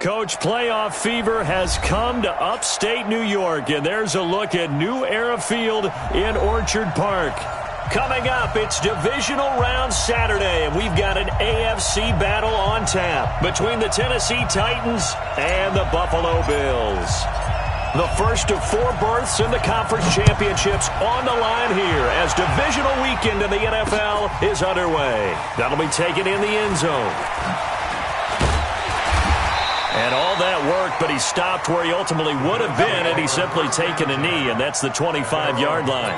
Coach, playoff fever has come to upstate New York, and there's a look at New Era Field in Orchard Park. Coming up, it's divisional round Saturday, and we've got an AFC battle on tap between the Tennessee Titans and the Buffalo Bills. The first of 4 berths in the conference championships on the line here as divisional weekend in the NFL is underway. That'll be taken in the end zone. And all that work, but he stopped where he ultimately would have been had he simply taken a knee, and that's the 25-yard line.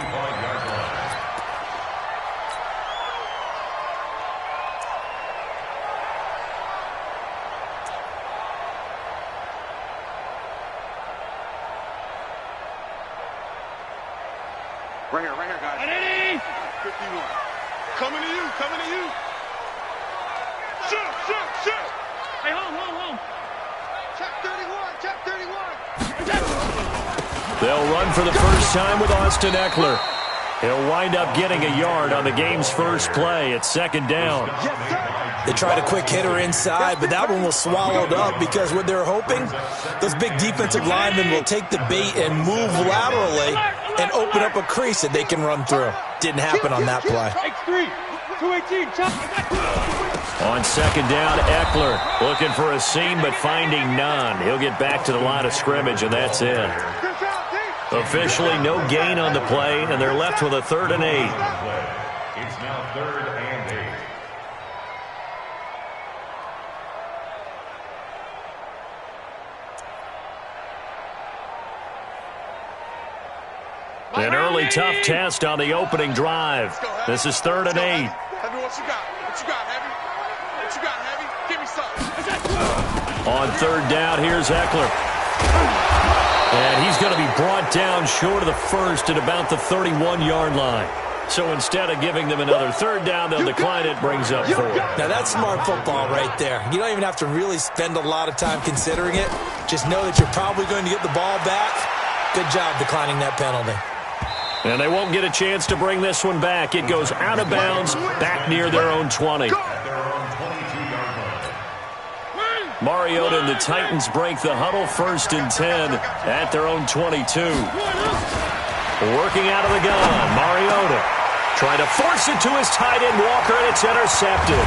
Right here, guys. Ready? 51. Coming to you. Shoot. Hey, home. Check 31. They'll run for the first time with Austin Eckler. He'll wind up getting a yard on the game's first play at second down. They tried a quick hitter inside, but that one was swallowed up because what they're hoping, those big defensive linemen will take the bait and move laterally and open up a crease that they can run through. Didn't happen on that play. X3, 218, On second down, Eckler looking for a seam but finding none. He'll get back to the line of scrimmage, and that's it. Officially no gain on the play, and they're left with a 3rd and 8. It's now 3rd and 8. An early tough test on the opening drive. This is 3rd and 8. Heavy, what you got, Heavy? What you got, Heavy? Give me something. On 3rd down, here's Eckler. And he's going to be brought down short of the first at about the 31-yard line. So instead of giving them another 3rd down, they'll decline it, brings up 4. Now that's smart football right there. You don't even have to really spend a lot of time considering it. Just know that you're probably going to get the ball back. Good job declining that penalty. And they won't get a chance to bring this one back. It goes out of bounds, back near their own 20. Mariota and the Titans break the huddle 1st and 10 at their own 22. Working out of the gun, Mariota trying to force it to his tight end Walker, and it's intercepted.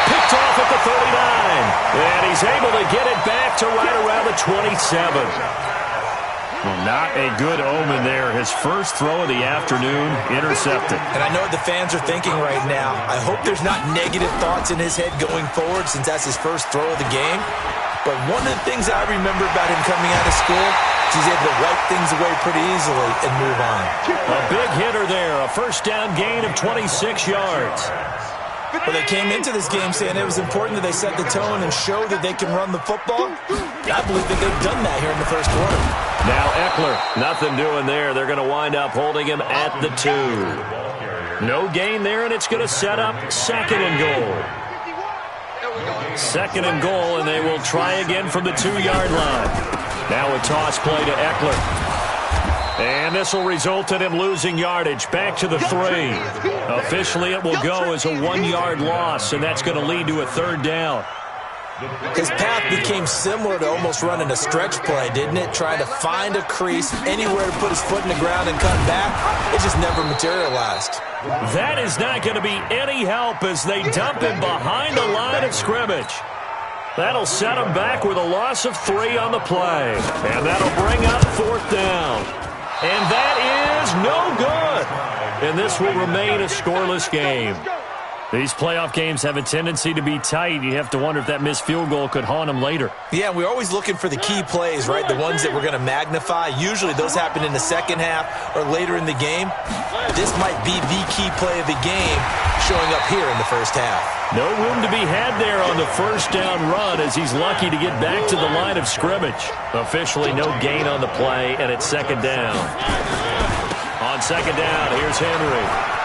Picked off at the 39, and he's able to get it back to right around the 27. Well, not a good omen there. His first throw of the afternoon intercepted. And I know what the fans are thinking right now. I hope there's not negative thoughts in his head going forward since that's his first throw of the game. But one of the things I remember about him coming out of school is he's able to wipe things away pretty easily and move on. A big hitter there. A first down gain of 26 yards. Well, they came into this game saying it was important that they set the tone and show that they can run the football. I believe that they've done that here in the first quarter. Now Eckler, nothing doing there. They're going to wind up holding him at the 2. No gain there, and it's going to set up 2nd and goal. 2nd and goal, and they will try again from the 2-yard line. Now a toss play to Eckler. And this will result in him losing yardage back to the 3. Officially, it will go as a 1-yard loss, and that's going to lead to a 3rd down. His path became similar to almost running a stretch play, didn't it? Trying to find a crease, anywhere to put his foot in the ground and cut back. It just never materialized. That is not going to be any help as they dump him behind the line of scrimmage. That'll set him back with a loss of 3 on the play. And that'll bring up 4th down. And that is no good. And this will remain a scoreless game. These playoff games have a tendency to be tight. You have to wonder if that missed field goal could haunt them later. Yeah, we're always looking for the key plays, right? The ones that we're going to magnify. Usually those happen in the second half or later in the game. This might be the key play of the game showing up here in the first half. No room to be had there on the first down run as he's lucky to get back to the line of scrimmage. Officially no gain on the play, and it's 2nd down. On 2nd down, here's Henry.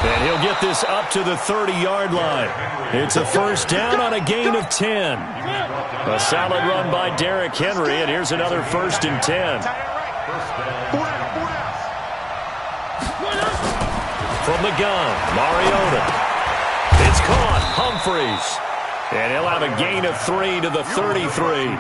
And he'll get this up to the 30-yard line. It's a first down on a gain of 10. A solid run by Derrick Henry, and here's another 1st and 10. From the gun, Mariota. It's caught. Humphreys. And he'll have a gain of 3 to the 33.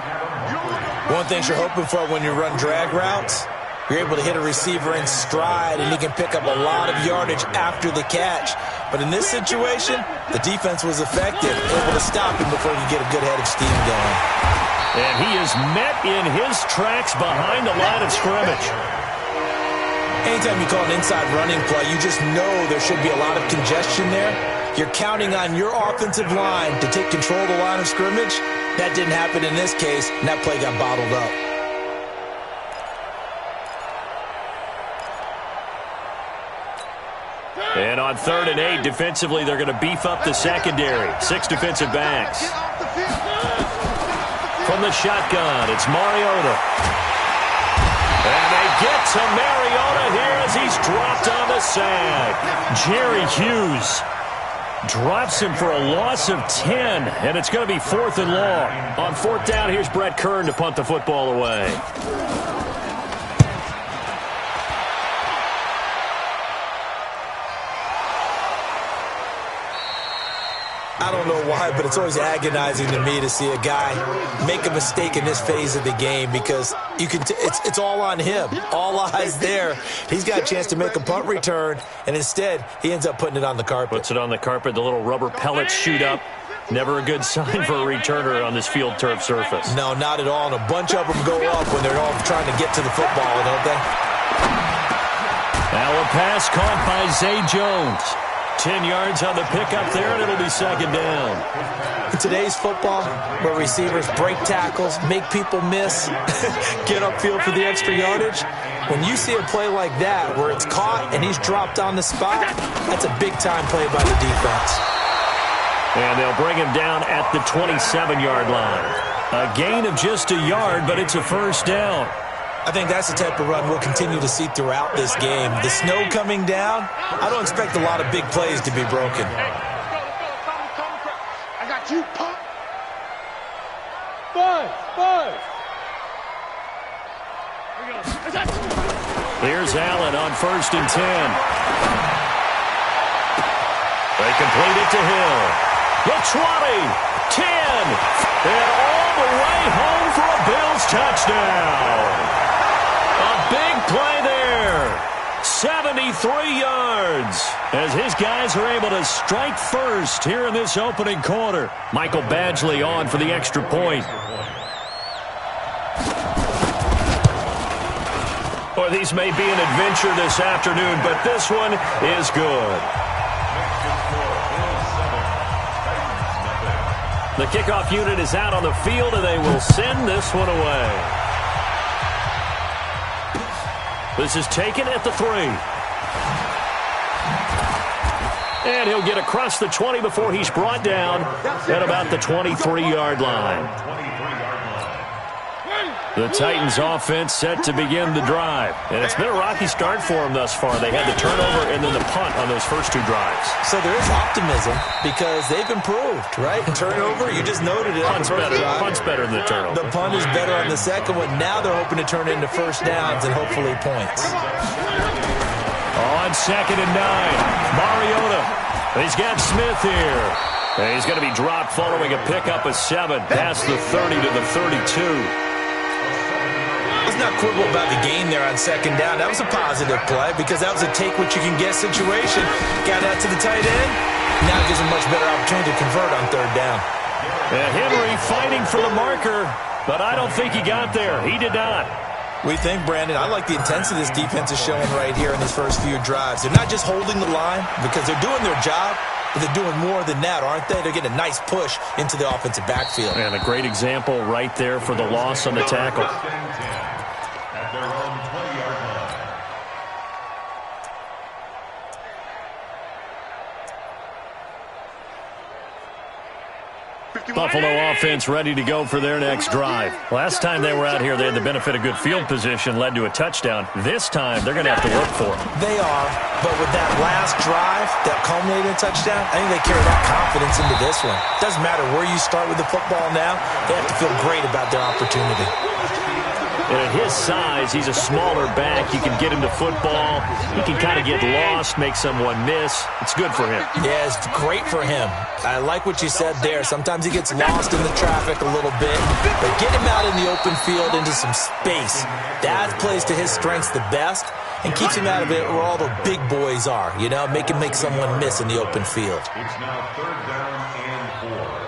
One thing you're hoping for when you run drag routes, you're able to hit a receiver in stride, and he can pick up a lot of yardage after the catch. But in this situation, the defense was effective, able to stop him before he could get a good head of steam going. And he is met in his tracks behind the line of scrimmage. Anytime you call an inside running play, you just know there should be a lot of congestion there. You're counting on your offensive line to take control of the line of scrimmage. That didn't happen in this case, and that play got bottled up. And on 3rd and 8, defensively, they're going to beef up the secondary. 6 defensive backs. From the shotgun, it's Mariota. And they get to Mariota here as he's dropped on the sack. Jerry Hughes drops him for a loss of 10, and it's going to be 4th and long. On 4th down, here's Brett Kern to punt the football away. I don't know why, but it's always agonizing to me to see a guy make a mistake in this phase of the game because you can it's all on him. All eyes there. He's got a chance to make a punt return, and instead he ends up putting it on the carpet. Puts it on the carpet. The little rubber pellets shoot up. Never a good sign for a returner on this field turf surface. No, not at all. And a bunch of them go up when they're all trying to get to the football, don't they? Now a pass caught by Zay Jones. 10 yards on the pickup there, and it'll be 2nd down. In today's football, where receivers break tackles, make people miss, get upfield for the extra yardage, when you see a play like that where it's caught and he's dropped on the spot, that's a big-time play by the defense. And they'll bring him down at the 27-yard line. A gain of just a yard, but it's a 1st down. I think that's the type of run we'll continue to see throughout this game. The snow coming down, I don't expect a lot of big plays to be broken. I got you, punk. 5. Here's Allen on 1st and 10. They complete it to Hill. The 20, 10, and all the way home for a Bills touchdown. A big play there. 73 yards as his guys are able to strike first here in this opening quarter. Michael Badgley on for the extra point. Or these may be an adventure this afternoon, but this one is good. The kickoff unit is out on the field, and they will send this one away. This is taken at the 3. And he'll get across the 20 before he's brought down at about the 23-yard line. The Titans offense set to begin the drive. And it's been a rocky start for them thus far. They had the turnover and then the punt on those first 2 drives. So there is optimism because they've improved, right? Turnover, you just noted it. Punt's better than the turnover. The punt is better on the second one. Now they're hoping to turn it into 1st downs and hopefully points. On 2nd and 9, Mariota. He's got Smith here. And he's going to be dropped following a pickup of 7 past the 30 to the 32. Let's not quibble about the gain there on 2nd down. That was a positive play because that was a take-what-you-can-get situation. Got out to the tight end. Now it gives him much better opportunity to convert on 3rd down. And Henry fighting for the marker, but I don't think he got there. He did not. We think, Brandon, I like the intensity this defense is showing right here in these first few drives. They're not just holding the line because they're doing their job, but they're doing more than that, aren't they? They're getting a nice push into the offensive backfield. And a great example right there for the loss on the tackle. At their own 20-yard line. Buffalo offense ready to go for their next drive. Last time they were out here, they had the benefit of good field position, led to a touchdown. This time, they're going to have to work for it. They are, but with that last drive that culminated in a touchdown, I think they carry that confidence into this one. Doesn't matter where you start with the football now, they have to feel great about their opportunity. And at his size, he's a smaller back. You can get him to football. He can kind of get lost, make someone miss. It's good for him. Yeah, it's great for him. I like what you said there. Sometimes he gets lost in the traffic a little bit, but get him out in the open field into some space. That plays to his strengths the best and keeps him out of it where all the big boys are, you know, make him make someone miss in the open field. It's now 3rd down and 4.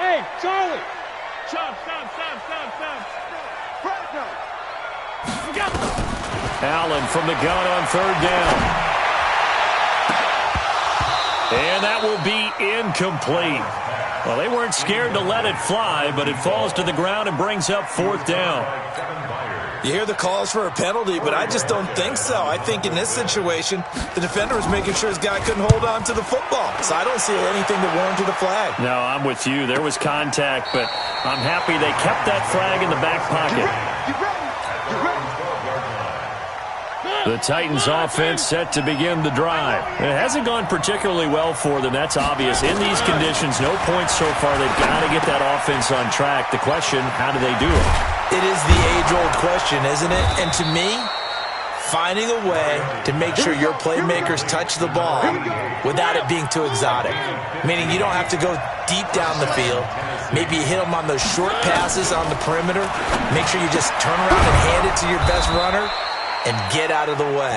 Hey, Charlie! Stop. Allen from the gun on 3rd down. And that will be incomplete. Well, they weren't scared to let it fly, but it falls to the ground and brings up 4th down. You hear the calls for a penalty, but I just don't think so. I think in this situation, the defender was making sure his guy couldn't hold on to the football. So I don't see anything that warranted a flag. No, I'm with you. There was contact, but I'm happy they kept that flag in the back pocket. The Titans offense set to begin the drive. It hasn't gone particularly well for them. That's obvious. In these conditions, no points so far. They've got to get that offense on track. The question, how do they do it? It is the age-old question, isn't it? And to me, finding a way to make sure your playmakers touch the ball without it being too exotic. Meaning you don't have to go deep down the field. Maybe you hit them on those short passes on the perimeter. Make sure you just turn around and hand it to your best runner and get out of the way.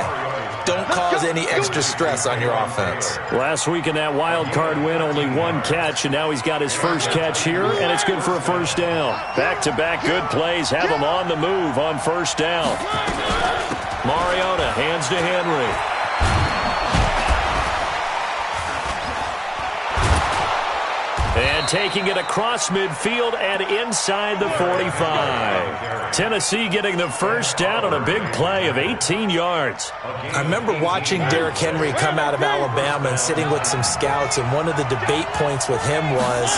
Don't cause any extra stress on your offense. Last week in that wild card win, only 1 catch, and now he's got his first catch here, and it's good for a 1st down. Back-to-back good plays have him on the move on 1st down. Mariota hands to Henry. And taking it across midfield and inside the 45. Tennessee getting the 1st down on a big play of 18 yards. I remember watching Derrick Henry come out of Alabama and sitting with some scouts, and one of the debate points with him was,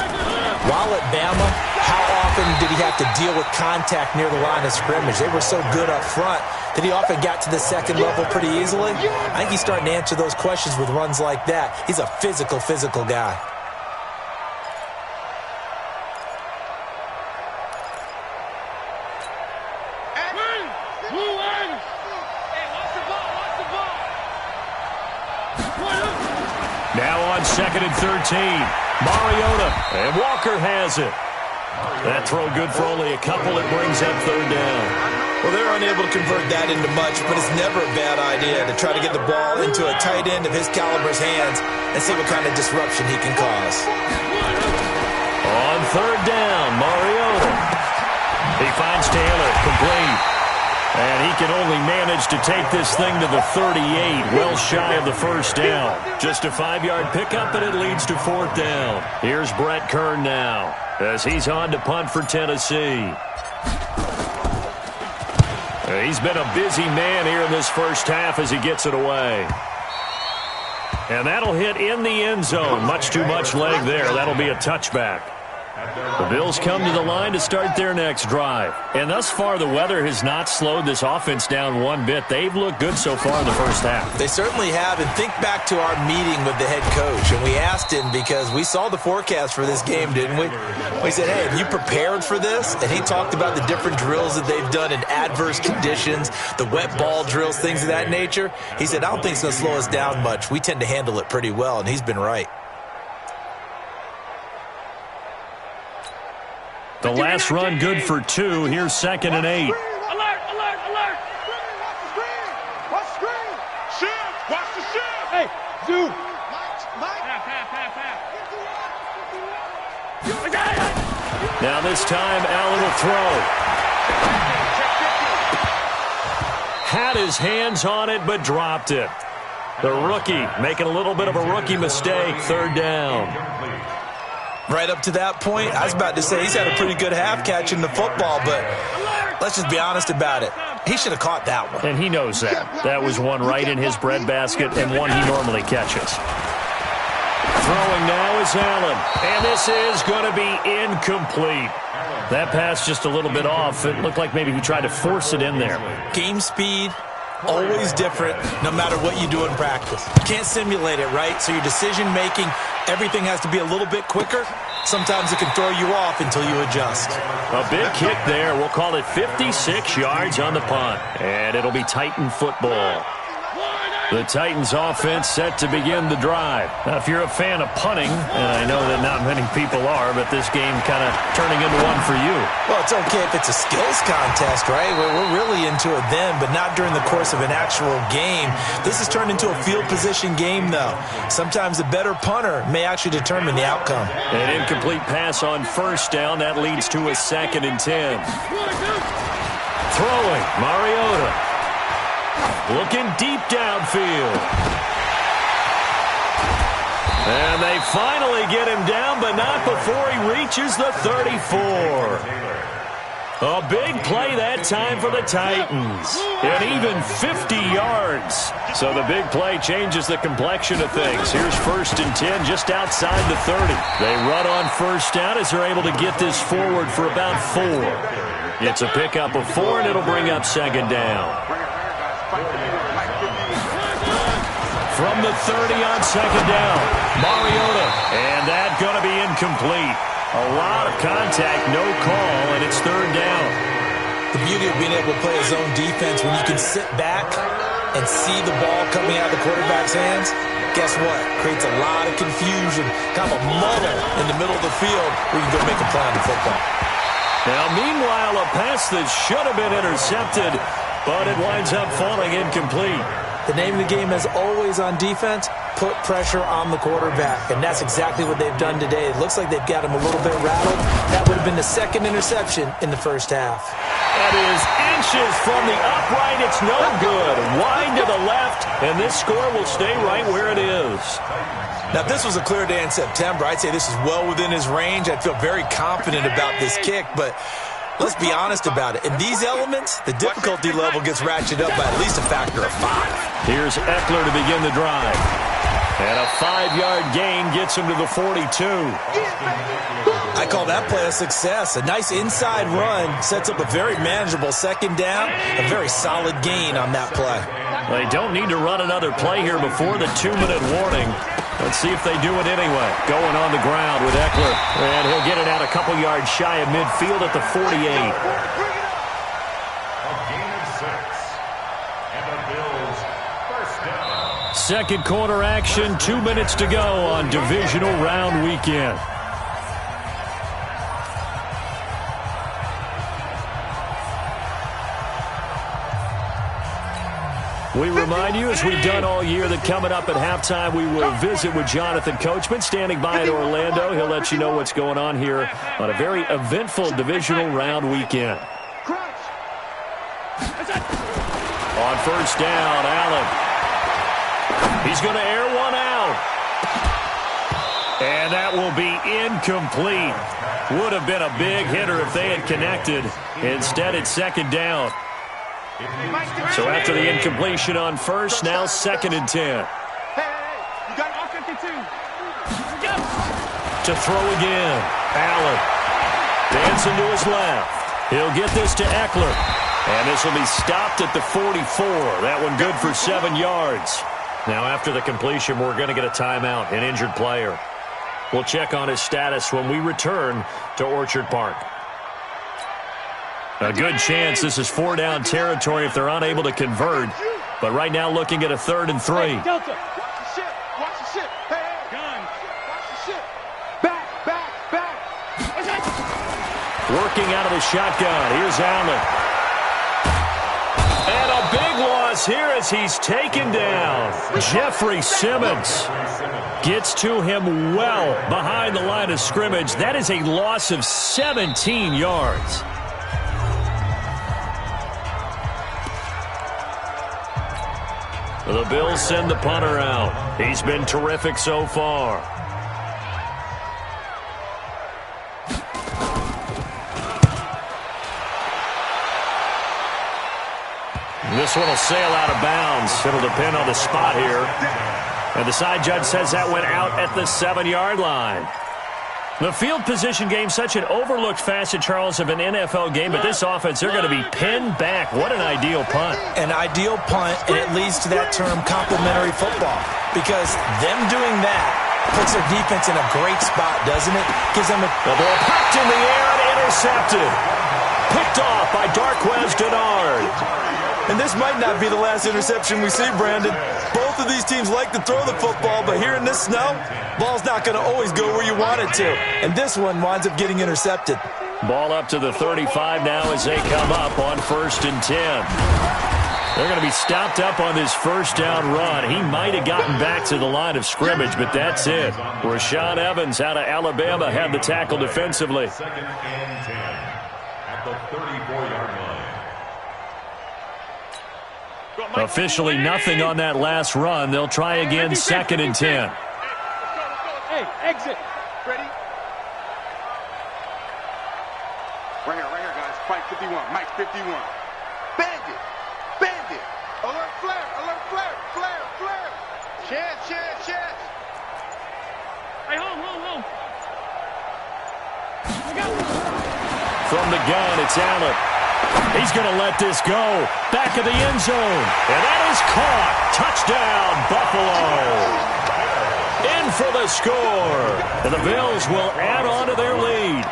while at Bama, how often did he have to deal with contact near the line of scrimmage? They were so good up front that he often got to the 2nd level pretty easily. I think he's starting to answer those questions with runs like that. He's a physical guy. Now on 2nd and 13. Mariota, and Walker has it. That throw good for only a couple. It brings up 3rd down. Well, they're unable to convert that into much, but it's never a bad idea to try to get the ball into a tight end of his caliber's hands and see what kind of disruption he can cause. On 3rd down, Mariota. He finds Taylor, complete. And he can only manage to take this thing to the 38, well shy of the 1st down. Just a 5-yard pickup, and it leads to 4th down. Here's Brett Kern now, as he's on to punt for Tennessee. He's been a busy man here in this 1st half as he gets it away. And that'll hit in the end zone. Much too much leg there. That'll be a touchback. The Bills come to the line to start their next drive. And thus far, the weather has not slowed this offense down one bit. They've looked good so far in the 1st half. They certainly have. And think back to our meeting with the head coach. And we asked him, because we saw the forecast for this game, didn't we? We said, hey, have you prepared for this? And he talked about the different drills that they've done in adverse conditions, the wet ball drills, things of that nature. He said, I don't think it's going to slow us down much. We tend to handle it pretty well, and he's been right. The last run good for 2. Here's 2nd and 8. Alert! Watch the screen! Shift! Watch the shift! Hey, dude! Now this time, Allen will throw. Had his hands on it, but dropped it. The rookie making a little bit of a rookie mistake. 3rd down. Right up to that point, I was about to say he's had a pretty good half catching the football, but let's just be honest about it. He should have caught that one. And he knows that. That was one right in his breadbasket and one he normally catches. Throwing now is Allen, and this is going to be incomplete. That pass just a little bit off. It looked like maybe he tried to force it in there. Game speed, always different no matter what you do in practice. You can't simulate it, right? So your decision-making, everything has to be a little bit quicker. Sometimes it can throw you off until you adjust. A big kick there. We'll call it 56 yards on the punt. And it'll be Titan football. The Titans offense set to begin the drive. Now, if you're a fan of punting, and I know that not many people are, but this game kind of turning into one for you. Well, it's okay if it's a skills contest, right? We're really into it then, but not during the course of an actual game. This has turned into a field position game, though. Sometimes the better punter may actually determine the outcome. An incomplete pass on first down. That leads to a 2nd and 10. Throwing, Mariota. Looking deep downfield. And they finally get him down, but not before he reaches the 34. A big play that time for the Titans. And even 50 yards. So the big play changes the complexion of things. Here's 1st and 10 just outside the 30. They run on first down as they're able to get this forward for about 4. It's a pickup of 4, and it'll bring up 2nd down. From the 30 on 2nd down, Mariota. And that's going to be incomplete. A lot of contact, no call, and it's 3rd down. The beauty of being able to play a zone defense when you can sit back and see the ball coming out of the quarterback's hands, guess what? Creates a lot of confusion, kind of a muddle in the middle of the field where you can go make a play on the football. Now, meanwhile, a pass that should have been intercepted, but it winds up falling incomplete. The name of the game, as always on defense, put pressure on the quarterback. And that's exactly what they've done today. It looks like they've got him a little bit rattled. That would have been the 2nd interception in the first half. That is inches from the upright. It's no good. Wide to the left, and this score will stay right where it is. Now, if this was a clear day in September, I'd say this is well within his range. I'd feel very confident about this kick, but let's be honest about it. In these elements, the difficulty level gets ratcheted up by at least a factor of 5. Here's Eckler to begin the drive. And a 5-yard gain gets him to the 42. I call that play a success. A nice inside run sets up a very manageable 2nd down. A very solid gain on that play. They don't need to run another play here before the 2-minute warning. Let's see if they do it anyway. Going on the ground with Eckler. And he'll get it out a couple yards shy of midfield at the 48. A gain of 6. And the Bills, 1st down. 2nd quarter action, 2 minutes to go on divisional round weekend. We remind you, as we've done all year, that coming up at halftime, we will visit with Jonathan Coachman, standing by in Orlando. He'll let you know what's going on here on a very eventful divisional round weekend. On first down, Allen. He's going to air one out. And that will be incomplete. Would have been a big hitter if they had connected. Instead, it's 2nd down. So after the incompletion on first, now 2nd and 10. You got offensive too. To throw again. Allen. Dancing to his left. He'll get this to Eckler. And this will be stopped at the 44. That one good for 7 yards. Now after the completion, we're going to get a timeout, an injured player. We'll check on his status when we return to Orchard Park. A good chance this is 4-down territory if they're unable to convert. But right now looking at a 3rd and 3. Hey, Delta. Watch the shit. Watch the shit. Hey, gun. Watch the shit. Back. Working out of the shotgun. Here's Allen. And a big loss here as he's taken down. Jeffrey Simmons gets to him well behind the line of scrimmage. That is a loss of 17 yards. The Bills send the punter out. He's been terrific so far. This one will sail out of bounds. It'll depend on the spot here. And the side judge says that went out at the 7-yard line. The field position game, such an overlooked facet, Charles, of an NFL game, but this offense, they're going to be pinned back. What an ideal punt. An ideal punt, and it leads to that term complimentary football, because them doing that puts their defense in a great spot, doesn't it? Gives them a... The ball popped in the air and intercepted. Picked off by Darquez Denard. And this might not be the last interception we see, Brandon. Both of these teams like to throw the football, but here in this snow, ball's not going to always go where you want it to. And this one winds up getting intercepted. Ball up to the 35 now as they come up on 1st and 10. They're going to be stopped up on this first down run. He might have gotten back to the line of scrimmage, but that's it. Rashaan Evans out of Alabama had the tackle defensively. 2nd and 10 at the 34-yard line. Officially nothing on that last run. They'll try again, 2nd and 10. Hey, exit. Ready? Right here, guys. Mike 51. Mike 51. Bandit. Bandit. Alert flare. Alert flare. Flare. Flare. Chance. Hey, home. From the gun, it's Allen. He's going to let this go. Back of the end zone. And that is caught. Touchdown, Buffalo. In for the score. And the Bills will add on to their lead.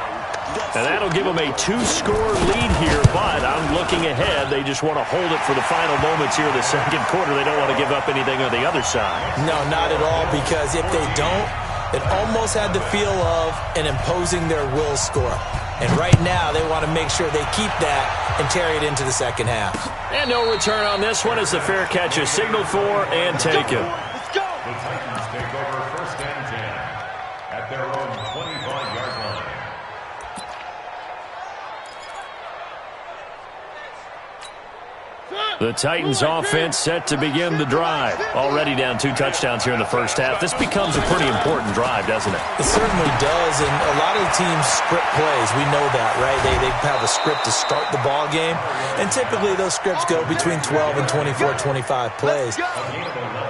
And that'll give them a 2-score lead here. But I'm looking ahead. They just want to hold it for the final moments here in the second quarter. They don't want to give up anything on the other side. No, not at all, because if they don't, it almost had the feel of an imposing their will score. And right now, they want to make sure they keep that and carry it into the second half. And no return on this one as the fair catch is signaled for and taken. Let's go. The Titans take over 1st and 10 at their own 25-yard line. The Titans offense set to begin the drive. Already down 2 touchdowns here in the first half. This becomes a pretty important drive, doesn't it? It certainly does, and a lot of the teams script plays. We know that, right? They have a script to start the ball game, and typically those scripts go between 12 and 24, 25 plays.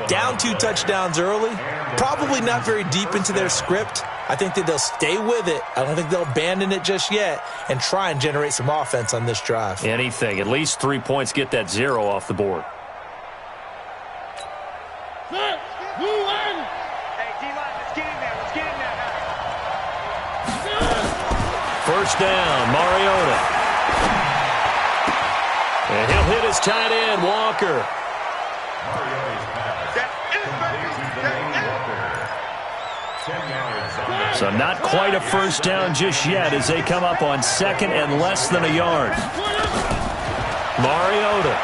Down 2 touchdowns early, probably not very deep into their script. I think that they'll stay with it. I don't think they'll abandon it just yet and try and generate some offense on this drive. Anything. At least 3 points, get that 0 off the board. Set. Move in. Hey, D-line, let's get in there. Let's get in there now. First down, Mariota. And he'll hit his tight end, Walker. Mariota's pass. So not quite a first down just yet as they come up on 2nd and less than a yard. Mariota.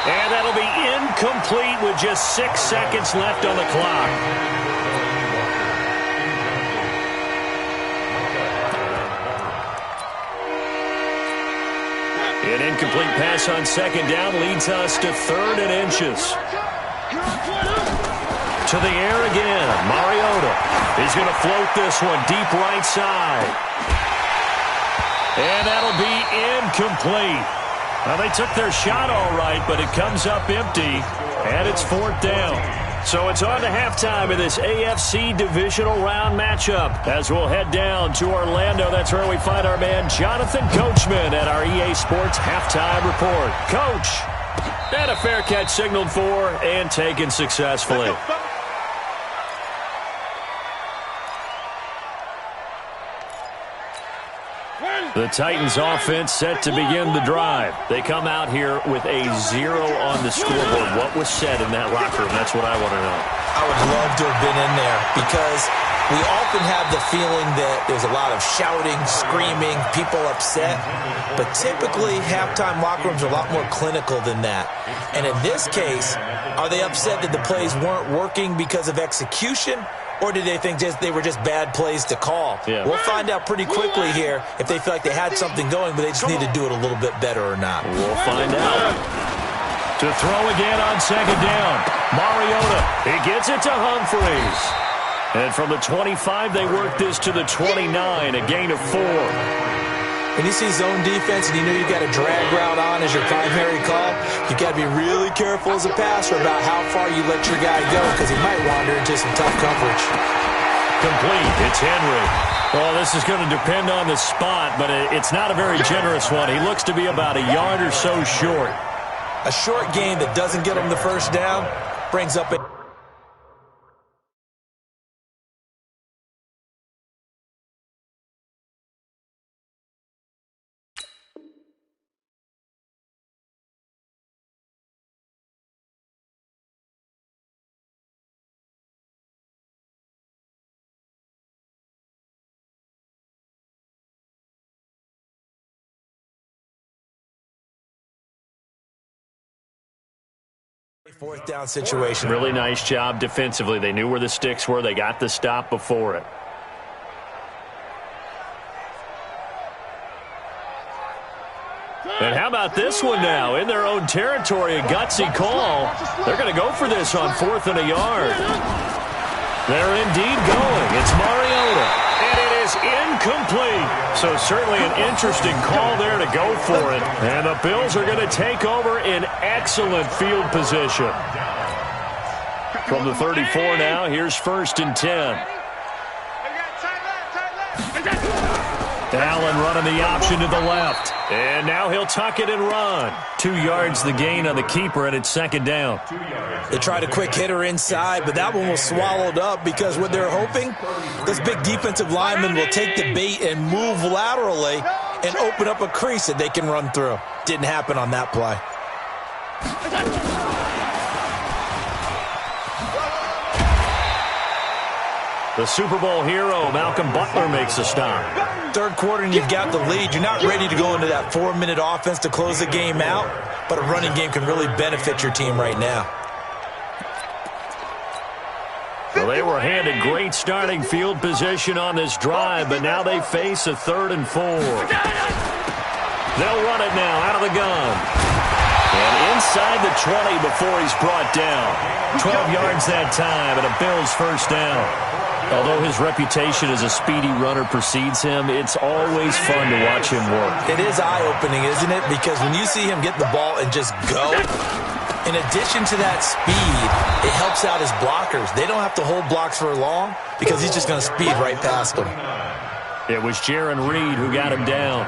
And that'll be incomplete with just 6 seconds left on the clock. An incomplete pass on 2nd down leads us to 3rd and inches. To the air again, Mariota. He's going to float this one deep right side. And that'll be incomplete. Now, they took their shot all right, but it comes up empty, and it's 4th down. So it's on to halftime in this AFC divisional round matchup. As we'll head down to Orlando, that's where we find our man Jonathan Coachman at our EA Sports Halftime Report. Coach, and a fair catch signaled for and taken successfully. The Titans offense set to begin the drive. They come out here with a 0 on the scoreboard. What was said in that locker room? That's what I want to know. I would love to have been in there because we often have the feeling that there's a lot of shouting, screaming, people upset. But typically, halftime locker rooms are a lot more clinical than that. And in this case, are they upset that the plays weren't working because of execution? Or did they think they were just bad plays to call? Yeah. We'll find out pretty quickly here if they feel like they had something going, but they just need to do it a little bit better or not. We'll find out. To throw again on 2nd down. Mariota, he gets it to Humphreys. And from the 25, they work this to the 29, a gain of 4. When you see zone defense and you know you got a drag route on as your primary call, you got to be really careful as a passer about how far you let your guy go because he might wander into some tough coverage. Complete. It's Henry. Well, this is going to depend on the spot, but it's not a very generous one. He looks to be about a yard or so short. A short game that doesn't get him the first down brings up a... fourth down situation. Really nice job defensively. They knew where the sticks were. They got the stop before it. And how about this one now? In their own territory, a gutsy call. They're going to go for this on 4th and a yard. They're indeed going. It's Mariota. And it is incomplete. So certainly an interesting call there to go for it. And the Bills are going to take over in excellent field position. From the 34 now, here's 1st and 10. Allen running the option to the left. And now he'll tuck it and run. 2 yards the gain on the keeper, and it's 2nd down. They tried a quick hitter inside, but that one was swallowed up because what they're hoping, this big defensive lineman will take the bait and move laterally and open up a crease that they can run through. Didn't happen on that play. The Super Bowl hero, Malcolm Butler, makes a stop. 3rd quarter and you've got the lead. You're not ready to go into that 4-minute offense to close the game out, but a running game can really benefit your team right now. Well, they were handed great starting field position on this drive, but now they face a 3rd and 4. They'll run it now out of the gun. And inside the 20 before he's brought down. 12 yards that time and a Bills 1st down. Although his reputation as a speedy runner precedes him, it's always fun to watch him work. It is eye-opening, isn't it? Because when you see him get the ball and just go, in addition to that speed, it helps out his blockers. They don't have to hold blocks for long because he's just going to speed right past them. It was Jaron Reed who got him down.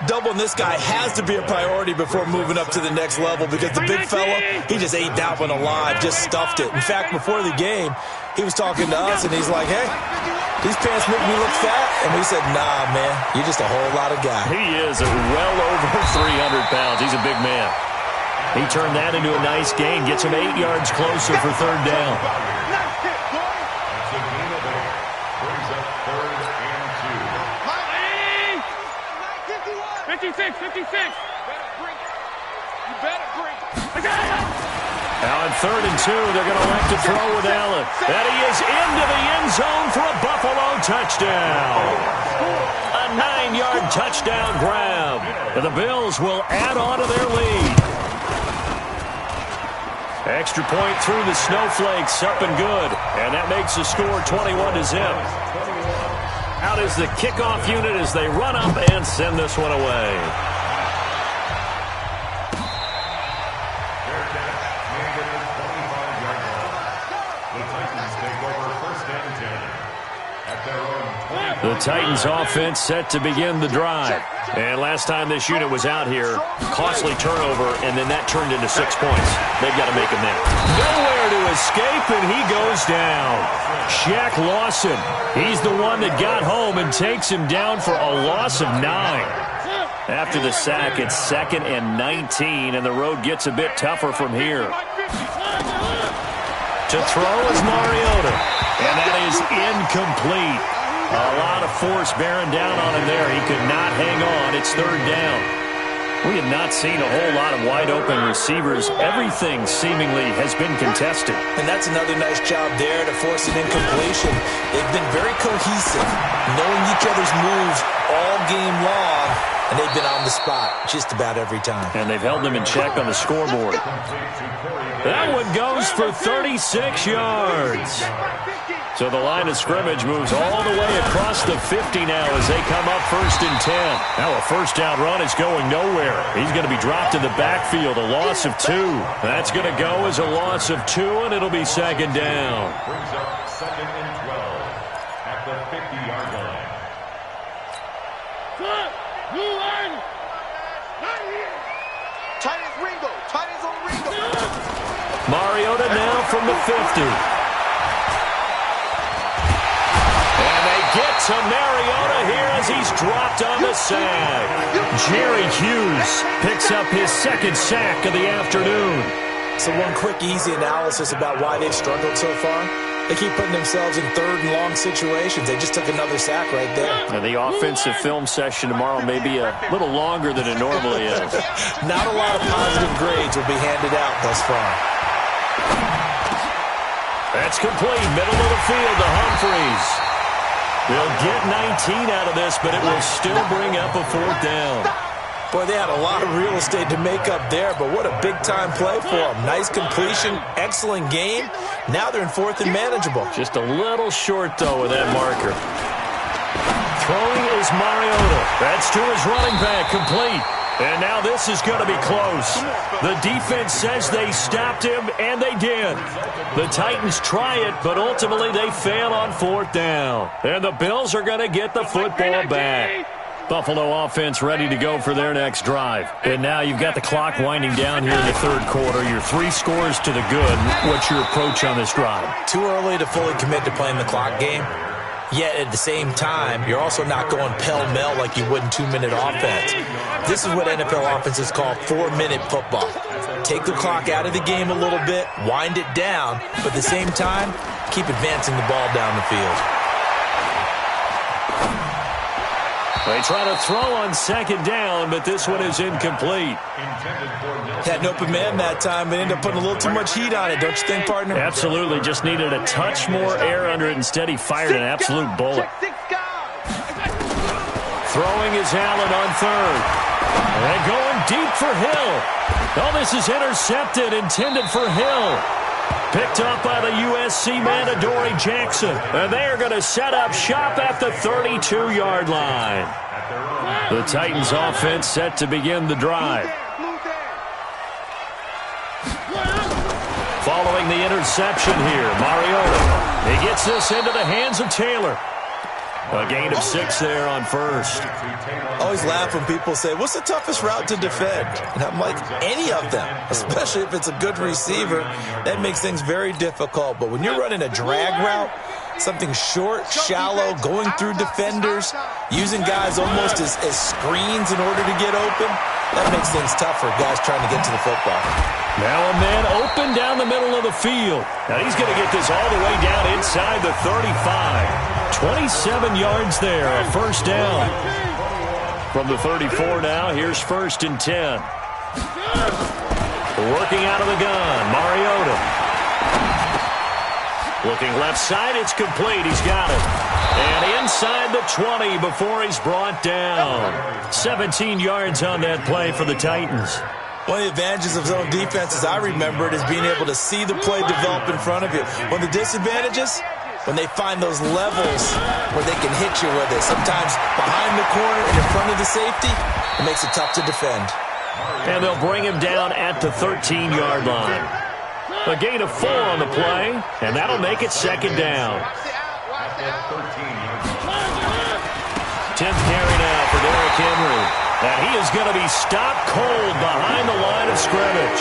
Doubling this guy has to be a priority before moving up to the next level because the big fella, he just ate that one alive, just stuffed it. In fact, before the game, he was talking to us, and he's like, hey, these pants make me look fat. And we said, nah, man, you're just a whole lot of guy. He is well over 300 pounds. He's a big man. He turned that into a nice gain, gets him 8 yards closer for 3rd down. 56, 56. You better bring it. Now on 3rd and 2, they're going to elect to throw with Allen. And he is into the end zone for a Buffalo touchdown. A 9-yard touchdown grab. And the Bills will add on to their lead. Extra point through the snowflakes, up and good. And that makes the score 21-0. Out is the kickoff unit as they run up and send this one away. The Titans offense set to begin the drive. And last time this unit was out here, costly turnover, and then that turned into 6 points. They've got to make a minute. Nowhere to escape, and he goes down. Shaq Lawson, he's the one that got home and takes him down for a loss of 9. After the sack, it's 2nd and 19, and the road gets a bit tougher from here. To throw is Mariota, and that is incomplete. A lot of force bearing down on him there. He could not hang on. It's 3rd down. We have not seen a whole lot of wide-open receivers. Everything seemingly has been contested. And that's another nice job there to force an incompletion. They've been very cohesive, knowing each other's moves all game long, and they've been on the spot just about every time. And they've held them in check on the scoreboard. That one goes for 36 yards. So the line of scrimmage moves all the way across the 50 now as they come up 1st and 10. Now a first down run is going nowhere. He's going to be dropped in the backfield, a loss of 2. That's going to go as a loss of 2, and it'll be 2nd down. Brings up 2nd and 12 at the 50-yard line. Tight ends Ringo. Tight ends on Ringo. Mariota now from the 50. Get to Mariota here as he's dropped on the sack. Jerry Hughes picks up his 2nd sack of the afternoon. So one quick, easy analysis about why they've struggled so far. They keep putting themselves in 3rd and long situations. They just took another sack right there. And the offensive film session tomorrow may be a little longer than it normally is. Not a lot of positive grades will be handed out thus far. That's complete. Middle of the field to Humphreys. They'll get 19 out of this, but it will still bring up a 4th down. Boy, they had a lot of real estate to make up there, but what a big-time play for them. Nice completion, excellent game. Now they're in 4th and manageable. Just a little short, though, with that marker. Throwing is Mariota. That's to his running back, complete. And now this is going to be close. The defense says they stopped him, and they did. The Titans try it, but ultimately they fail on 4th down. And the Bills are going to get the football back. Buffalo offense ready to go for their next drive. And now you've got the clock winding down here in the 3rd quarter. You're 3 scores to the good. What's your approach on this drive? Too early to fully commit to playing the clock game. Yet at the same time, you're also not going pell-mell like you would in 2-minute offense. This is what NFL offenses call 4-minute football. Take the clock out of the game a little bit, wind it down, but at the same time, keep advancing the ball down the field. They try to throw on 2nd down, but this one is incomplete. Had an open man that time, but ended up putting a little too much heat on it, don't you think, partner? Absolutely. Just needed a touch more air under it. Instead, he fired an absolute bullet. Throwing is Allen on 3rd. And going deep for Hill. Oh, this is intercepted, intended for Hill. Picked up by the USC man, Adoree Jackson. And they are going to set up shop at the 32-yard line. The Titans offense set to begin the drive. Following the interception here, Mariota. He gets this into the hands of Taylor. A gain of 6 there on 1st. Always laugh when people say, what's the toughest route to defend? And I'm like, any of them, especially if it's a good receiver. That makes things very difficult. But when you're running a drag route, something short, shallow, going through defenders, using guys almost as screens in order to get open, that makes things tough for guys trying to get to the football. Now a man open down the middle of the field. Now he's going to get this all the way down inside the 35. 27 yards there, a 1st down. From the 34 now, here's 1st and 10. Working out of the gun, Mariota. Looking left side, it's complete. He's got it. And inside the 20 before he's brought down. 17 yards on that play for the Titans. One of the advantages of zone defense, as I remember it, is being able to see the play develop in front of you. One of the disadvantages, when they find those levels where they can hit you with it. Sometimes behind the corner and in front of the safety, it makes it tough to defend. And they'll bring him down at the 13-yard line. A gain of 4 on the play, and that'll make it 2nd down. 10th carry now for Derrick Henry. And he is going to be stopped cold behind the line of scrimmage.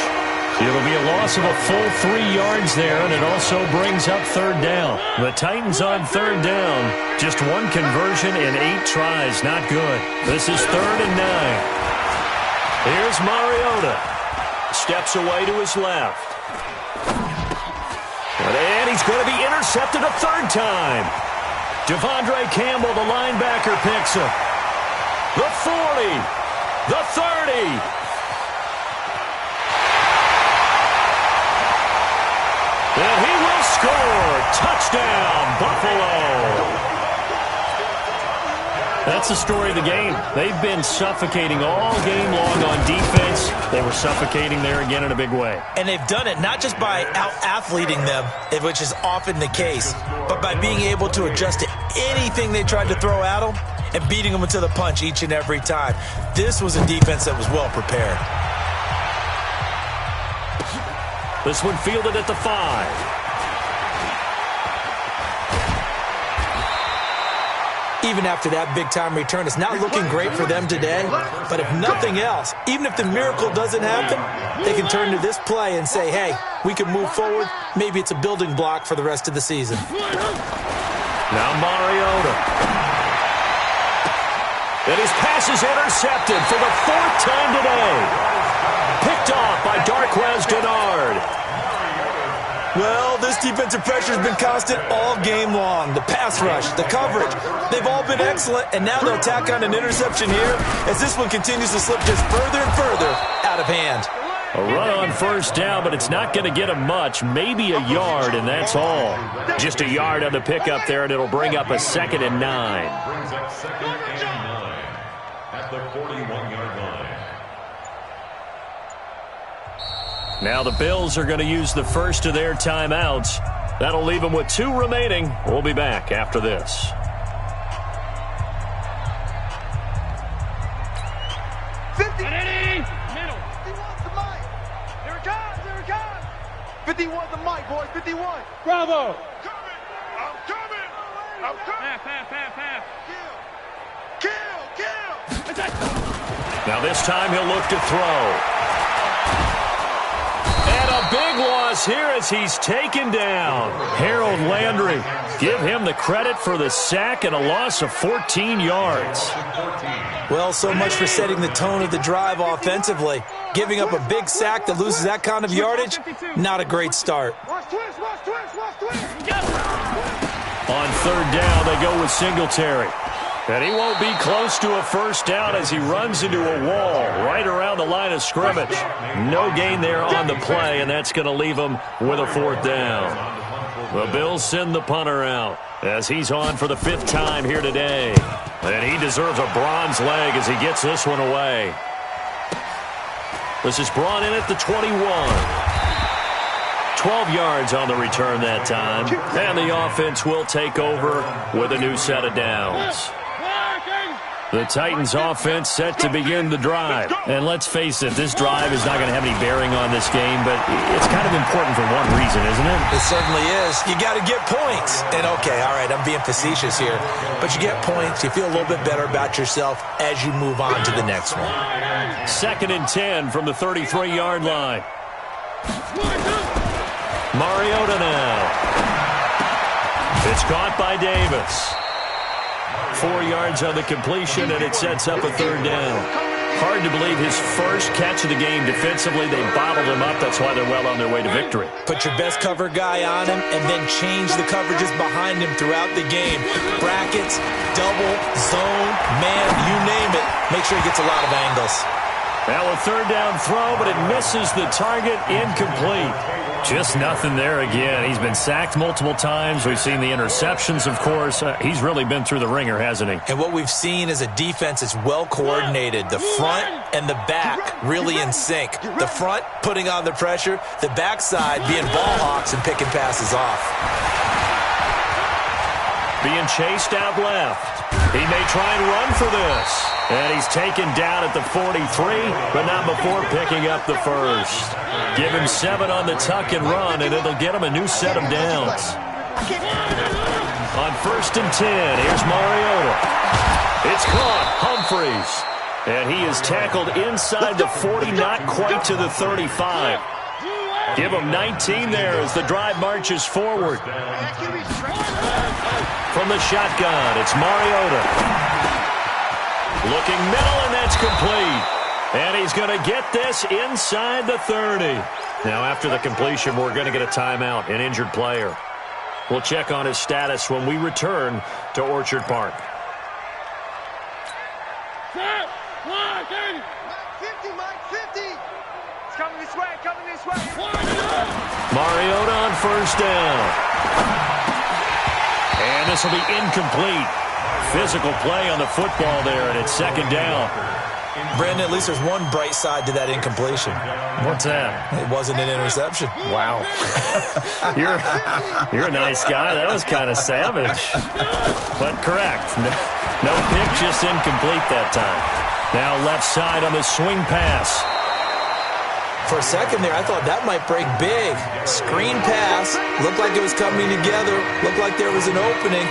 It'll be a loss of a full 3 yards there, and it also brings up 3rd down. The Titans on 3rd down. Just 1 conversion in 8 tries. Not good. This is 3rd and 9. Here's Mariota. Steps away to his left. And he's going to be intercepted a 3rd time. Devondre Campbell, the linebacker, picks him. The 40. The 30. And he will score. Touchdown, Buffalo. That's the story of the game. They've been suffocating all game long on defense. They were suffocating there again in a big way. And they've done it not just by out-athleting them, which is often the case, but by being able to adjust to anything they tried to throw at them and beating them to the punch each and every time. This was a defense that was well prepared. This one fielded at the 5. Even after that big-time return, it's not looking great for them today. But if nothing else, even if the miracle doesn't happen, they can turn to this play and say, hey, we can move forward. Maybe it's a building block for the rest of the season. Now Mariota. And his pass is intercepted for the 4th time today. Picked off by Darquez Dennard. Well, this defensive pressure has been constant all game long. The pass rush, the coverage, they've all been excellent, and now they'll tack on an interception here as this one continues to slip just further and further out of hand. A run on first down, but it's not going to get him much, maybe a yard, and that's all. Just a yard on the pickup there, and it'll bring up a 2nd and 9. Brings up 2nd and 9 at the 41-yard line. Now the Bills are going to use the first of their timeouts. That'll leave them with 2 remaining. We'll be back after this. Middle. 51's the mic. Here it comes, here it comes. 51's the mic, boys, 51. Bravo. I'm coming. Half. Kill. Now this time he'll look to throw. And a big loss here as he's taken down. Harold Landry, give him the credit for the sack and a loss of 14 yards. Well, so much for setting the tone of the drive offensively. Giving up a big sack that loses that kind of yardage, not a great start. Watch twist. On 3rd down, they go with Singletary. And he won't be close to a first down as he runs into a wall right around the line of scrimmage. No gain there on the play, and that's going to leave him with a 4th down. The Bills send the punter out as he's on for the 5th time here today. And he deserves a bronze leg as he gets this one away. This is brought in at the 21. 12 yards on the return that time. And the offense will take over with a new set of downs. The Titans offense set to begin the drive. And let's face it, this drive is not going to have any bearing on this game, but it's kind of important for one reason, isn't it? It certainly is. You got to get points. And okay, all right, I'm being facetious here, but you get points, you feel a little bit better about yourself as you move on to the next one. 2nd and 10 from the 33-yard line. Mariota now. It's caught by Davis. 4 yards on the completion, and it sets up a 3rd down. Hard to believe his first catch of the game defensively. They bottled him up. That's why they're well on their way to victory. Put your best cover guy on him and then change the coverages behind him throughout the game. Brackets, double, zone, man, you name it. Make sure he gets a lot of angles. Now a 3rd down throw, but it misses the target, incomplete. Just nothing there again. He's been sacked multiple times. We've seen the interceptions, of course. He's really been through the ringer, hasn't he? And what we've seen is a defense that's well coordinated. The front and the back really in sync. The front putting on the pressure. The backside being ball hawks and picking passes off. Being chased out left. He may try and run for this. And he's taken down at the 43, but not before picking up the first. Give him 7 on the tuck and run, and it'll get him a new set of downs. On 1st and 10, here's Mariota. It's caught. Humphreys. And he is tackled inside the 40, not quite to the 35. Give him 19 there as the drive marches forward. From the shotgun, it's Mariota. Looking middle, and that's complete. And he's going to get this inside the 30. Now, after the completion, we're going to get a timeout, an injured player. We'll check on his status when we return to Orchard Park. 50, Mike, 50. It's coming this way, Mariota on 1st down. And this will be incomplete. Physical play on the football there, and it's 2nd down. Brandon, at least there's one bright side to that incompletion. What's that? It wasn't an interception. Wow. You're a nice guy. That was kind of savage. But correct. No pick, just incomplete that time. Now left side on the swing pass. For a second there, I thought that might break big. Screen pass. Looked like it was coming together. Looked like there was an opening.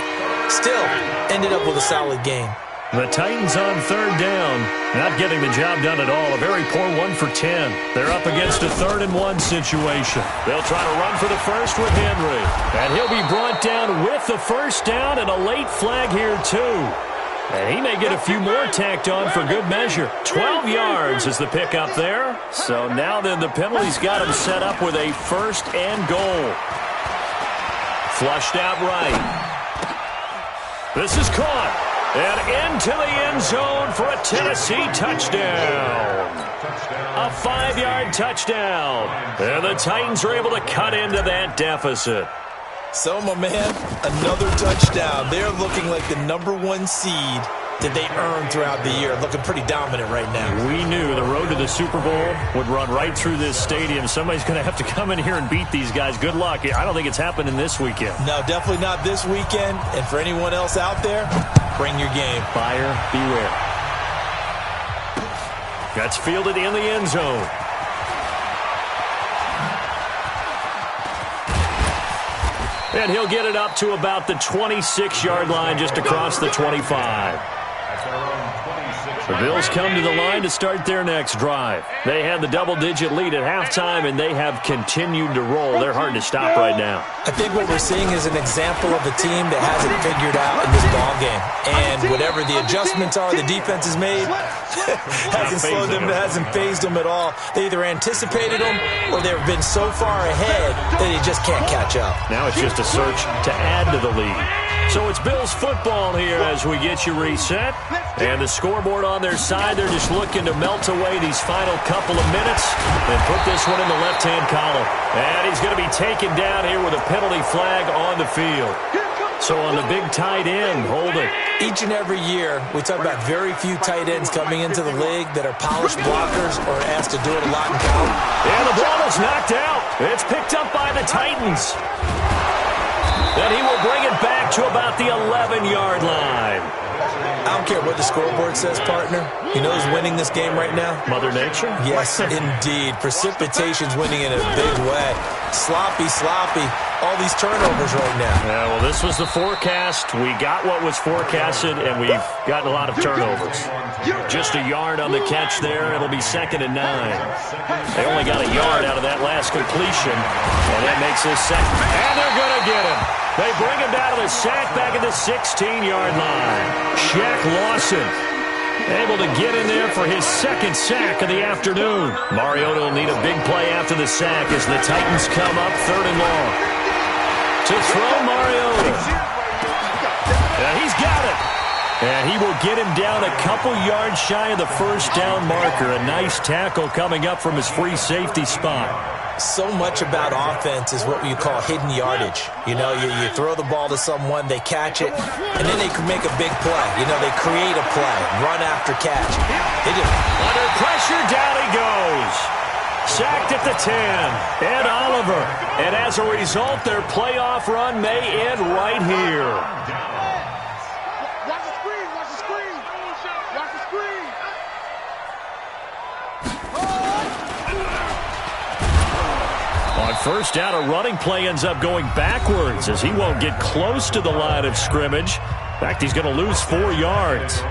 Still, ended up with a solid game. The Titans on third down, not getting the job done at all. A very poor 1 for 10. They're up against a 3rd and 1 situation. They'll try to run for the first with Henry. And he'll be brought down with the first down and a late flag here too. And he may get a few more tacked on for good measure. 12 yards is the pickup there. So now then the penalty's got him set up with a 1st and goal. Flushed out right. This is caught. And into the end zone for a Tennessee touchdown. A 5-yard touchdown. And the Titans are able to cut into that deficit. So, my man, another touchdown. They're looking like the #1 seed that they earned throughout the year. Looking pretty dominant right now. We knew the road to the Super Bowl would run right through this stadium. Somebody's going to have to come in here and beat these guys. Good luck. I don't think it's happening this weekend. No, definitely not this weekend. And for anyone else out there, bring your game. Buyer beware. That's fielded in the end zone. And he'll get it up to about the 26-yard line, just across the 25. The Bills come to the line to start their next drive. They had the double-digit lead at halftime, and they have continued to roll. They're hard to stop right now. I think what we're seeing is an example of a team that hasn't figured out in this ballgame. And whatever the adjustments are the defense has made, hasn't slowed them, hasn't phased them at all. They either anticipated them or they've been so far ahead that they just can't catch up. Now it's just a search to add to the lead. So it's Bills football here as we get you reset. And the scoreboard on their side, they're just looking to melt away these final couple of minutes and put this one in the left-hand column. And he's going to be taken down here with a penalty flag on the field. So on the big tight end, hold it. Each and every year, we talk about very few tight ends coming into the league that are polished blockers or asked to do it a lot in count. And the ball is knocked out. It's picked up by the Titans. Then he will bring it back to about the 11-yard line. I don't care what the scoreboard says, partner. You know who's winning this game right now? Mother Nature? Yes, indeed. Precipitation's winning in a big way. Sloppy. All these turnovers right now. Yeah, well, this was the forecast. We got what was forecasted, and we've gotten a lot of turnovers. Just a yard on the catch there. It'll be 2nd and 9. They only got a yard out of that last completion, and that makes this second. And they're going to get him. They bring him down to the sack back at the 16-yard line. Shaq Lawson able to get in there for his 2nd sack of the afternoon. Mariota will need a big play after the sack as the Titans come up 3rd and long. To throw Mariota. And he's got it. And he will get him down a couple yards shy of the first down marker. A nice tackle coming up from his free safety spot. So much about offense is what you call hidden yardage. You know, you throw the ball to someone, they catch it, and then they can make a big play. You know, they create a play, run after catch. Under pressure, down he goes. Sacked at the 10. Ed Oliver. And as a result, their playoff run may end right here. Watch the screen. Watch the screen. Watch the screen. On first down, a running play ends up going backwards as he won't get close to the line of scrimmage. In fact, he's going to lose 4 yards.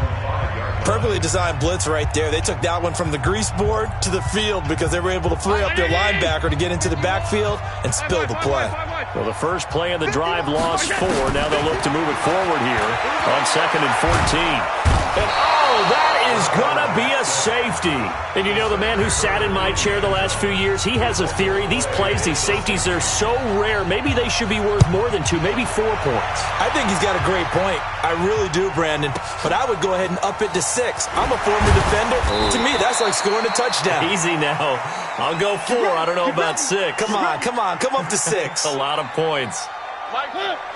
Perfectly designed blitz right there. They took that one from the grease board to the field because they were able to free up their linebacker to get into the backfield and spill the play. Well, the first play of the drive lost 4. Now they'll look to move it forward here on 2nd and 14. And, that is going to be a safety. And you know, the man who sat in my chair the last few years, he has a theory. These plays, these safeties, they're so rare. Maybe they should be worth more than 2, maybe 4 points. I think he's got a great point. I really do, Brandon. But I would go ahead and up it to 6. I'm a former defender. To me, that's like scoring a touchdown. Easy now. I'll go 4. I don't know about 6. Come on. Come up to 6. A lot of points.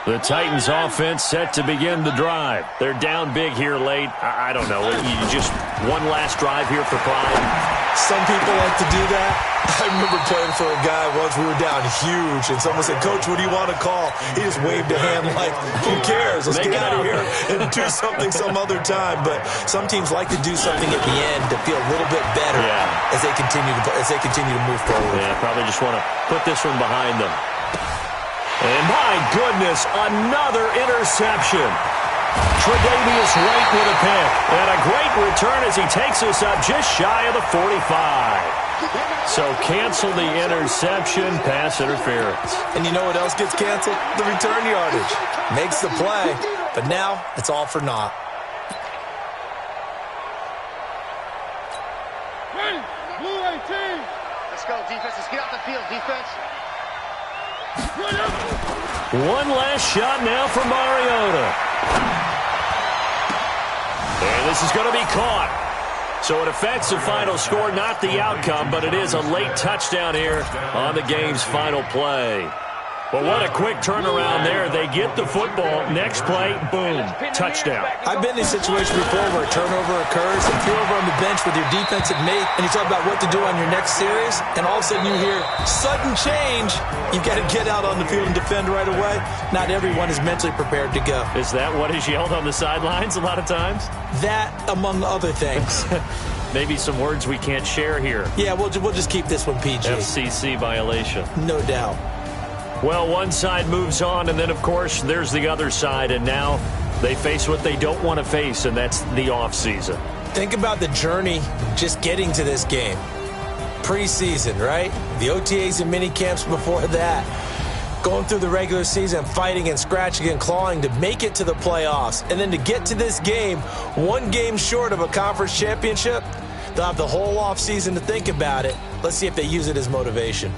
The Titans offense set to begin the drive. They're down big here late. I don't know. You just One last drive here for Clyde. Some people like to do that. I remember playing for a guy once. We were down huge, and someone said, "Coach, what do you want to call?" He just waved a hand like, "Who cares? Let's get out of here and do something some other time." But some teams like to do something at the end to feel a little bit better as they continue to move forward. Yeah, probably just want to put this one behind them. And my goodness, another interception. Tre'Davious White with a pick. And a great return as he takes us up just shy of the 45. So cancel the interception, pass interference. And you know what else gets canceled? The return yardage. Makes the play, but now it's all for naught. Ready, blue 18. Let's go, defense. Let's get off the field, defense. One last shot now for Mariota. And this is going to be caught. So it affects the final score, not the outcome, but it is a late touchdown here on the game's final play. Well, what a quick turnaround there. They get the football. Next play, boom, touchdown. I've been in a situation before where a turnover occurs, and if you're over on the bench with your defensive mate, and you talk about what to do on your next series, and all of a sudden you hear sudden change, you've got to get out on the field and defend right away. Not everyone is mentally prepared to go. Is that what is yelled on the sidelines a lot of times? That, among other things. Maybe some words we can't share here. Yeah, we'll just keep this one PG. FCC violation. No doubt. Well, one side moves on, and then, of course, there's the other side, and now they face what they don't want to face, and that's the offseason. Think about the journey just getting to this game. Preseason, right? The OTAs and mini camps before that. Going through the regular season, fighting and scratching and clawing to make it to the playoffs. And then to get to this game, one game short of a conference championship, they'll have the whole offseason to think about it. Let's see if they use it as motivation.